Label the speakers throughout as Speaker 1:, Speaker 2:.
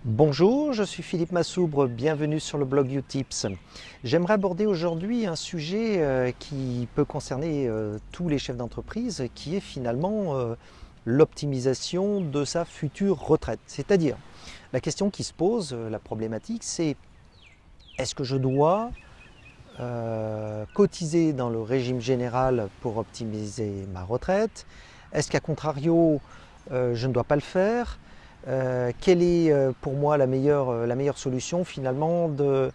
Speaker 1: Bonjour, je suis Philippe Massoubre, bienvenue sur le blog Utips. J'aimerais aborder aujourd'hui un sujet qui peut concerner tous les chefs d'entreprise, qui est finalement l'optimisation de sa future retraite. C'est-à-dire, la question qui se pose, la problématique, c'est est-ce que je dois cotiser dans le régime général pour optimiser ma retraite? Est-ce qu'à contrario, je ne dois pas le faire? Quelle est pour moi la meilleure solution finalement de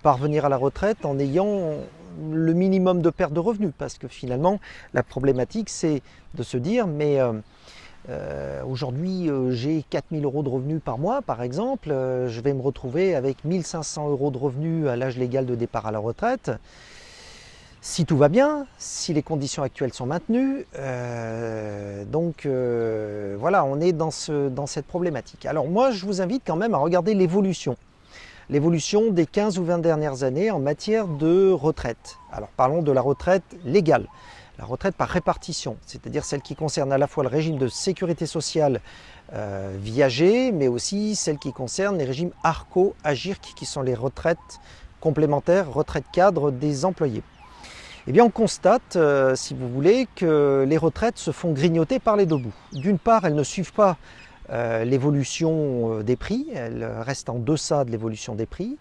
Speaker 1: parvenir à la retraite en ayant le minimum de perte de revenus? Parce que finalement la problématique c'est de se dire mais aujourd'hui j'ai 4000 euros de revenus par mois par exemple, je vais me retrouver avec 1500 euros de revenus à l'âge légal de départ à la retraite. Si tout va bien, si les conditions actuelles sont maintenues, voilà, on est dans cette problématique. Alors moi, je vous invite quand même à regarder l'évolution des 15 ou 20 dernières années en matière de retraite. Alors parlons de la retraite légale, la retraite par répartition, c'est-à-dire celle qui concerne à la fois le régime de sécurité sociale viager, mais aussi celle qui concerne les régimes ARCO-AGIRC, qui sont les retraites complémentaires, retraites cadres des employés. Eh bien, on constate, si vous voulez, que les retraites se font grignoter par les deux bouts. D'une part, elles ne suivent pas l'évolution des prix, elles restent en deçà de l'évolution des prix.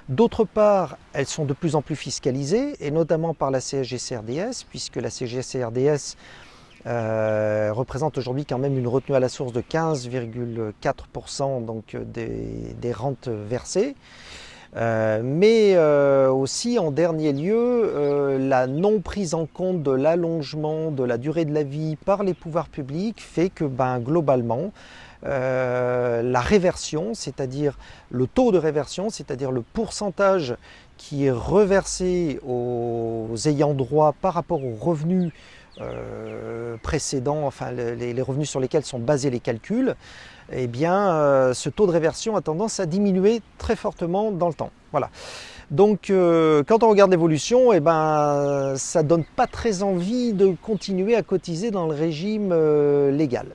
Speaker 1: D'autre part, elles sont de plus en plus fiscalisées, et notamment par la CSG-CRDS, puisque la CSG-CRDS représente aujourd'hui quand même une retenue à la source de 15,4% donc des rentes versées. Mais aussi en dernier lieu, la non prise en compte de l'allongement de la durée de la vie par les pouvoirs publics fait que globalement, la réversion, c'est-à-dire le taux de réversion, c'est-à-dire le pourcentage qui est reversé aux ayants droit par rapport aux revenus précédents, enfin les revenus sur lesquels sont basés les calculs, eh bien, ce taux de réversion a tendance à diminuer très fortement dans le temps. Voilà. Donc, quand on regarde l'évolution, eh ben, ça ne donne pas très envie de continuer à cotiser dans le régime légal.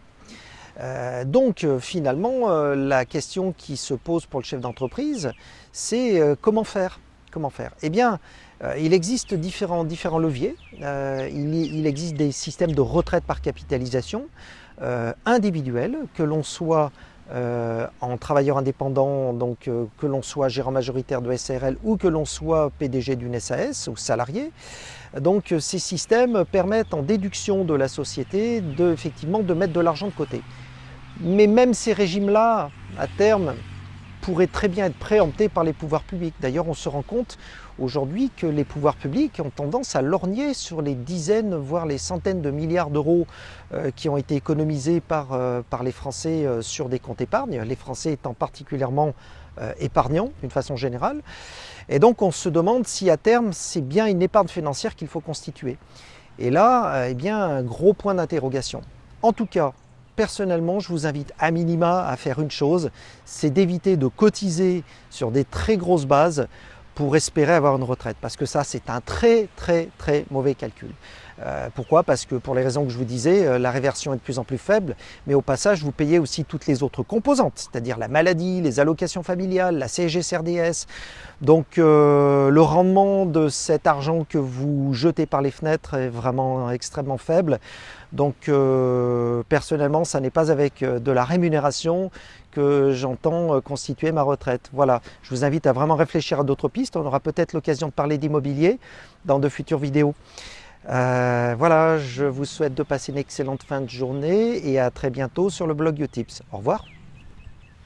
Speaker 1: Finalement, la question qui se pose pour le chef d'entreprise, c'est comment faire? Comment faire? Eh bien, il existe différents leviers. Il existe des systèmes de retraite par capitalisation individuels, que l'on soit en travailleur indépendant, donc que l'on soit gérant majoritaire de SARL ou que l'on soit PDG d'une SAS ou salarié. Donc ces systèmes permettent en déduction de la société effectivement de mettre de l'argent de côté. Mais même ces régimes-là, à terme, pourraient très bien être préemptés par les pouvoirs publics. D'ailleurs, on se rend compte aujourd'hui que les pouvoirs publics ont tendance à lorgner sur les dizaines, voire les centaines de milliards d'euros qui ont été économisés par les Français sur des comptes épargne, les Français étant particulièrement épargnants d'une façon générale. Et donc on se demande si à terme c'est bien une épargne financière qu'il faut constituer. Et là, eh bien, un gros point d'interrogation. En tout cas, personnellement, je vous invite à minima à faire une chose, c'est d'éviter de cotiser sur des très grosses bases pour espérer avoir une retraite. Parce que ça, c'est un très mauvais calcul. Pourquoi? Parce que pour les raisons que je vous disais, la réversion est de plus en plus faible, mais au passage, vous payez aussi toutes les autres composantes, c'est-à-dire la maladie, les allocations familiales, la CSG-CRDS. Donc le rendement de cet argent que vous jetez par les fenêtres est vraiment extrêmement faible. Donc personnellement, ça n'est pas avec de la rémunération que j'entends constituer ma retraite. Voilà, je vous invite à vraiment réfléchir à d'autres pistes. On aura peut-être l'occasion de parler d'immobilier dans de futures vidéos. Voilà, je vous souhaite de passer une excellente fin de journée et à très bientôt sur le blog Utips. Au revoir.